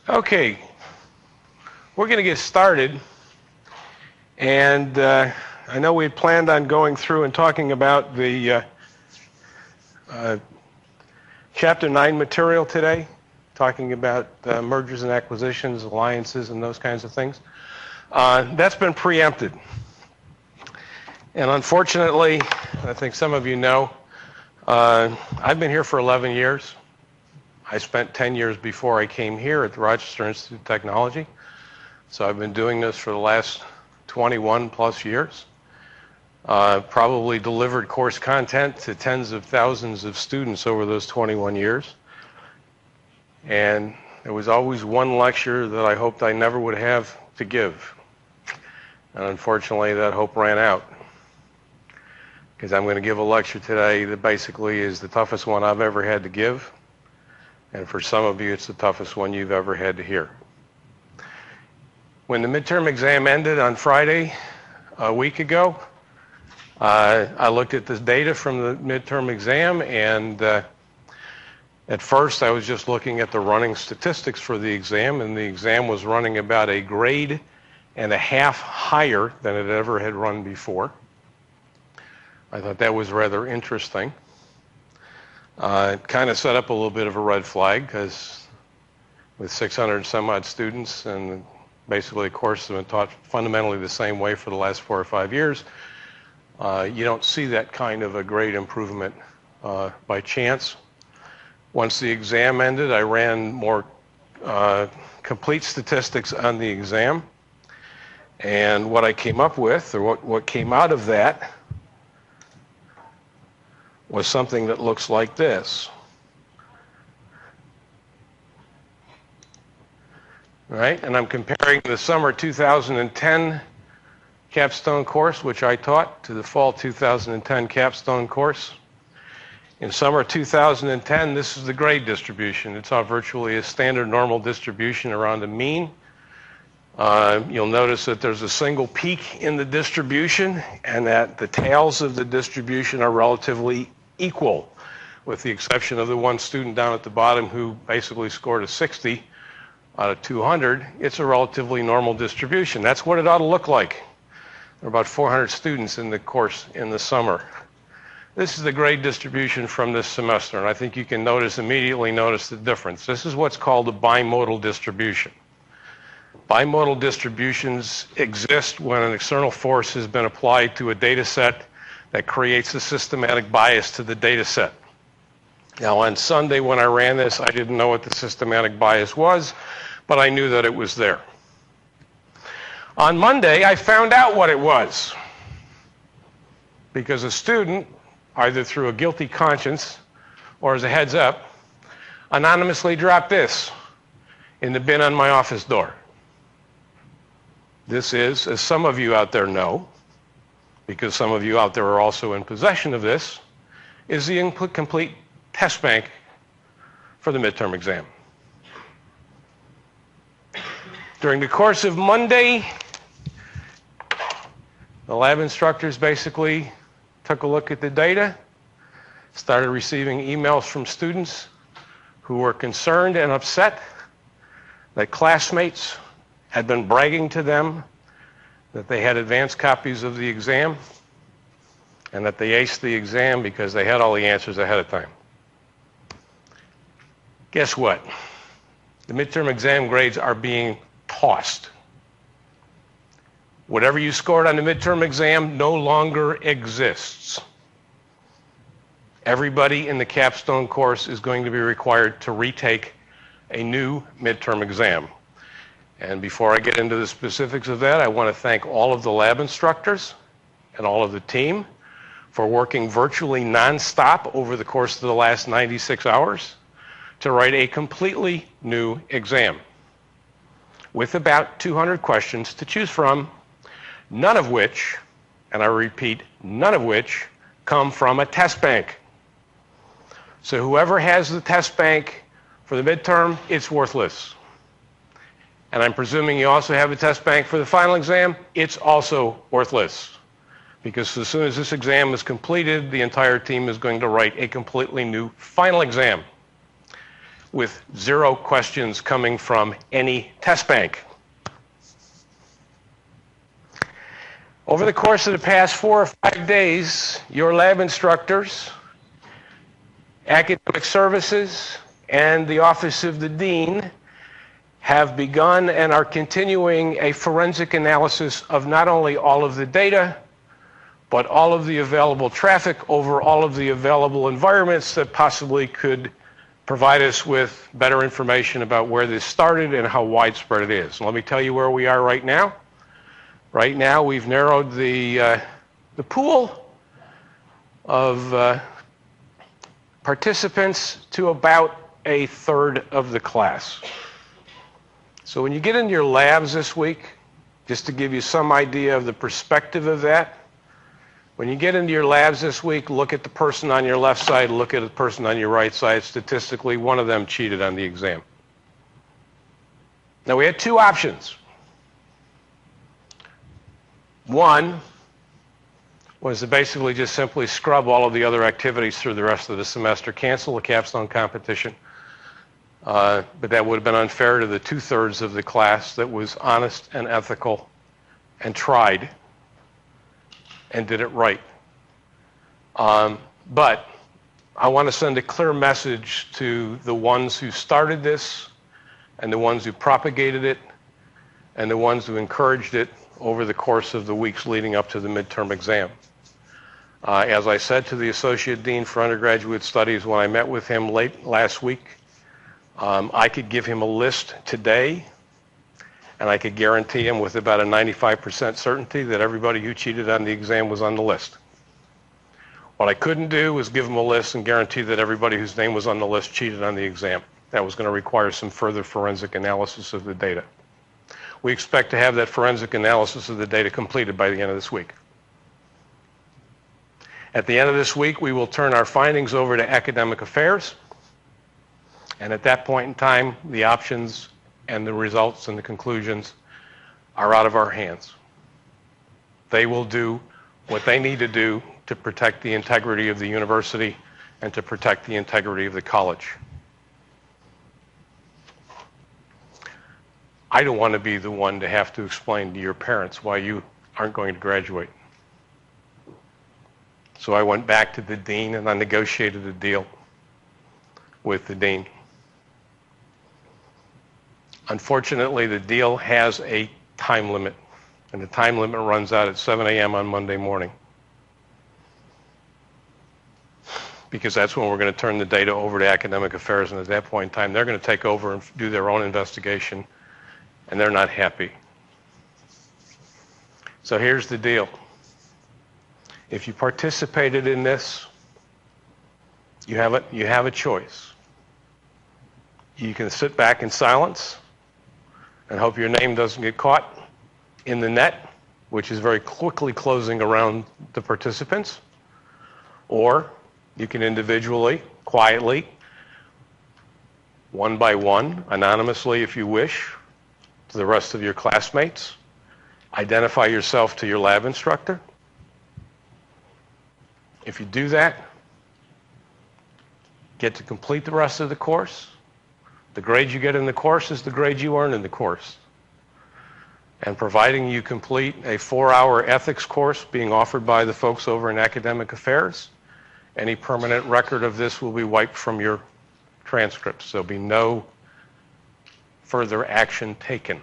Okay, we're going to get started, and I know we had planned on going through and talking about the Chapter 9 material today, talking about mergers and acquisitions, alliances, and those kinds of things. That's been preempted. And unfortunately, I think some of you know, I've been here for 11 years. I spent 10 years before I came here at the Rochester Institute of Technology. So I've been doing this for the last 21 plus years. Probably delivered course content to tens of thousands of students over those 21 years. And there was always one lecture that I hoped I never would have to give. And unfortunately, that hope ran out. Because I'm going to give a lecture today that basically is the toughest one I've ever had to give. And for some of you, it's the toughest one you've ever had to hear. When the midterm exam ended on Friday, a week ago, I looked at this data from the midterm exam, and at first I was just looking at the running statistics for the exam, and the exam was running about a grade and a half higher than it ever had run before. I thought that was rather interesting. It kind of set up a little bit of a red flag, because with 600 and some odd students, and basically the course has been taught fundamentally the same way for the last 4 or 5 years, you don't see that kind of a grade improvement by chance. Once the exam ended, I ran more complete statistics on the exam, and what I came up with, or what came out of that, was something that looks like this. Right? And I'm comparing the summer 2010 capstone course, which I taught, to the fall 2010 capstone course. In summer 2010, this is the grade distribution. It's virtually a standard normal distribution around the mean. You'll notice that there's a single peak in the distribution, and that the tails of the distribution are relatively equal, with the exception of the one student down at the bottom who basically scored a 60 out of 200. It's a relatively normal distribution. That's what it ought to look like. There are about 400 students in the course in the summer. This is the grade distribution from this semester, and I think you can immediately notice the difference. This is what's called a bimodal distribution. Bimodal distributions exist when an external force has been applied to a data set that creates a systematic bias to the data set. Now, on Sunday when I ran this, I didn't know what the systematic bias was, but I knew that it was there. On Monday, I found out what it was, because a student, either through a guilty conscience or as a heads up, anonymously dropped this in the bin on my office door. This is, as some of you out there know, because some of you out there are also in possession of this, is the incomplete test bank for the midterm exam. During the course of Monday, the lab instructors basically took a look at the data, started receiving emails from students who were concerned and upset that classmates had been bragging to them that they had advanced copies of the exam and that they aced the exam because they had all the answers ahead of time. Guess what? The midterm exam grades are being tossed. Whatever you scored on the midterm exam no longer exists. Everybody in the capstone course is going to be required to retake a new midterm exam. And before I get into the specifics of that, I want to thank all of the lab instructors and all of the team for working virtually nonstop over the course of the last 96 hours to write a completely new exam with about 200 questions to choose from, none of which, and I repeat, none of which come from a test bank. So whoever has the test bank for the midterm, it's worthless. And I'm presuming you also have a test bank for the final exam, it's also worthless. Because as soon as this exam is completed, the entire team is going to write a completely new final exam. with 0 questions coming from any test bank. Over the course of the past 4 or 5 days, your lab instructors, academic services, and the Office of the Dean have begun and are continuing a forensic analysis of not only all of the data, but all of the available traffic over all of the available environments that possibly could provide us with better information about where this started and how widespread it is. Let me tell you where we are right now. Right now, we've narrowed the pool of participants to about 1/3 of the class. So when you get into your labs this week, just to give you some idea of the perspective of that, when you get into your labs this week, look at the person on your left side, look at the person on your right side. Statistically, one of them cheated on the exam. Now, we had 2 options. One was to basically just simply scrub all of the other activities through the rest of the semester, cancel the capstone competition. But that would have been unfair to the 2/3 of the class that was honest and ethical and tried and did it right. But I want to send a clear message to the ones who started this and the ones who propagated it and the ones who encouraged it over the course of the weeks leading up to the midterm exam. As I said to the Associate Dean for Undergraduate Studies when I met with him late last week, I could give him a list today, and I could guarantee him with about a 95% certainty that everybody who cheated on the exam was on the list. What I couldn't do was give him a list and guarantee that everybody whose name was on the list cheated on the exam. That was going to require some further forensic analysis of the data. We expect to have that forensic analysis of the data completed by the end of this week. At the end of this week, we will turn our findings over to academic affairs. And at that point in time, the options and the results and the conclusions are out of our hands. They will do what they need to do to protect the integrity of the university and to protect the integrity of the college. I don't want to be the one to have to explain to your parents why you aren't going to graduate. So I went back to the dean and I negotiated a deal with the dean. Unfortunately, the deal has a time limit, and the time limit runs out at 7 a.m. on Monday morning. Because that's when we're going to turn the data over to academic affairs, and at that point in time, they're going to take over and do their own investigation, and they're not happy. So here's the deal. If you participated in this, you have a choice. You can sit back in silence and hope your name doesn't get caught in the net, which is very quickly closing around the participants. Or you can individually, quietly, one by one, anonymously if you wish, to the rest of your classmates, identify yourself to your lab instructor. If you do that, get to complete the rest of the course. The grade you get in the course is the grade you earn in the course. And providing you complete a 4-hour ethics course being offered by the folks over in academic affairs, any permanent record of this will be wiped from your transcripts. There'll be no further action taken.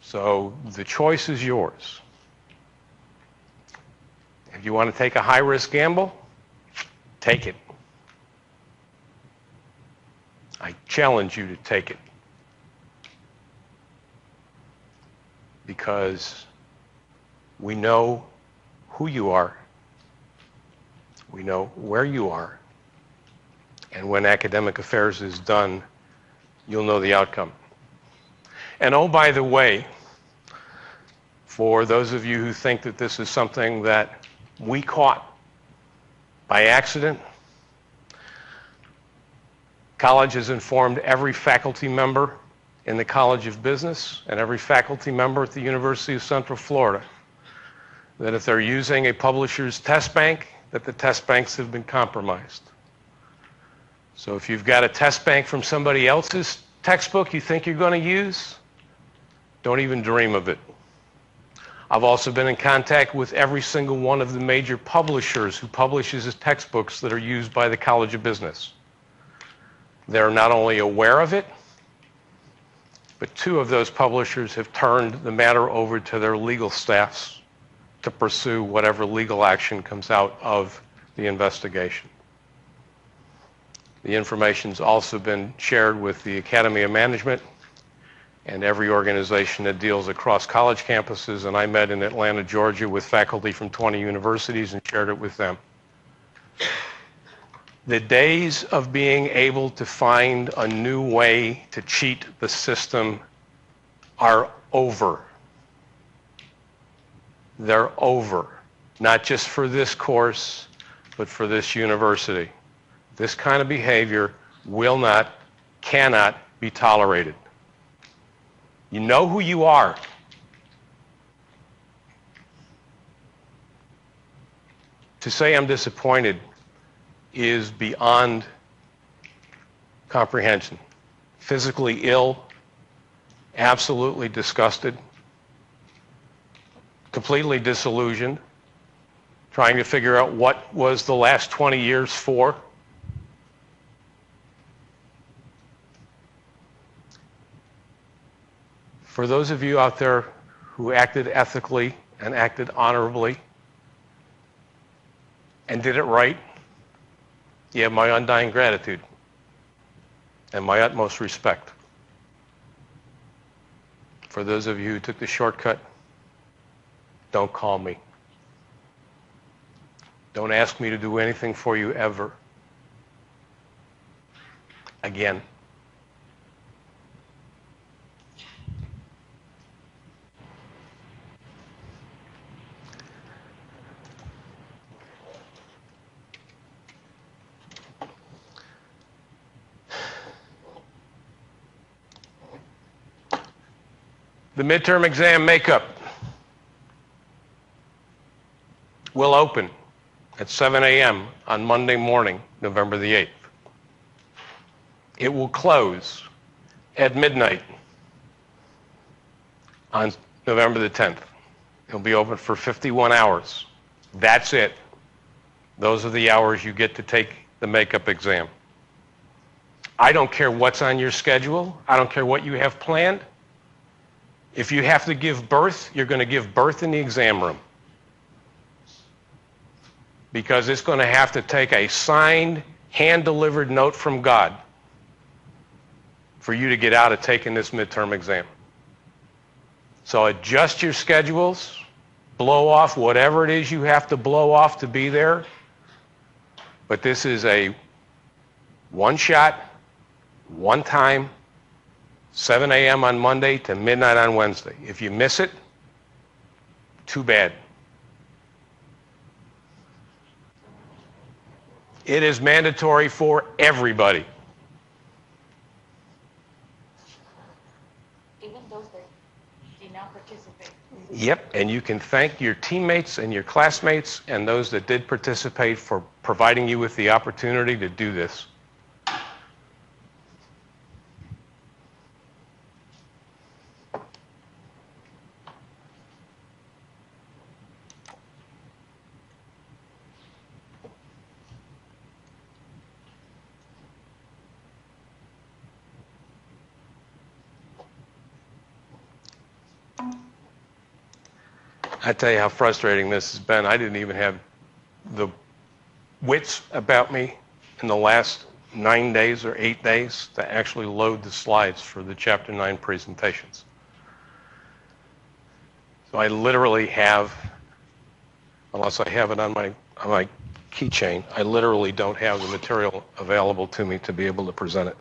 So the choice is yours. If you want to take a high-risk gamble, take it. I challenge you to take it. Because we know who you are. We know where you are. And when academic affairs is done, you'll know the outcome. And oh, by the way, for those of you who think that this is something that we caught by accident, college has informed every faculty member in the College of Business and every faculty member at the University of Central Florida that if they're using a publisher's test bank, that the test banks have been compromised. So if you've got a test bank from somebody else's textbook you think you're going to use, don't even dream of it. I've also been in contact with every single one of the major publishers who publishes textbooks that are used by the College of Business. They're not only aware of it, but 2 of those publishers have turned the matter over to their legal staffs to pursue whatever legal action comes out of the investigation. The information's also been shared with the Academy of Management and every organization that deals across college campuses, and I met in Atlanta, Georgia with faculty from 20 universities and shared it with them. The days of being able to find a new way to cheat the system are over. They're over, not just for this course, but for this university. This kind of behavior will not, cannot be tolerated. You know who you are. To say I'm disappointed is beyond comprehension. Physically ill, absolutely disgusted, completely disillusioned, trying to figure out what was the last 20 years for. For those of you out there who acted ethically and acted honorably and did it right, you have my undying gratitude and my utmost respect. For those of you who took the shortcut, don't call me. Don't ask me to do anything for you ever. Again. The midterm exam makeup will open at 7 a.m. on Monday morning, November the 8th. It will close at midnight on November the 10th. It'll be open for 51 hours. That's it. Those are the hours you get to take the makeup exam. I don't care what's on your schedule. I don't care what you have planned. If you have to give birth, you're going to give birth in the exam room. Because it's going to have to take a signed, hand-delivered note from God for you to get out of taking this midterm exam. So adjust your schedules, blow off whatever it is you have to blow off to be there. But this is a one-shot, one-time, 7 a.m. on Monday to midnight on Wednesday. If you miss it, too bad. It is mandatory for everybody. Even those that did not participate. Yep, and you can thank your teammates and your classmates and those that did participate for providing you with the opportunity to do this. I tell you how frustrating this has been. I didn't even have the wits about me in the last 9 days or 8 days to actually load the slides for the Chapter 9 presentations. So I literally have, unless I have it on my keychain, I literally don't have the material available to me to be able to present it.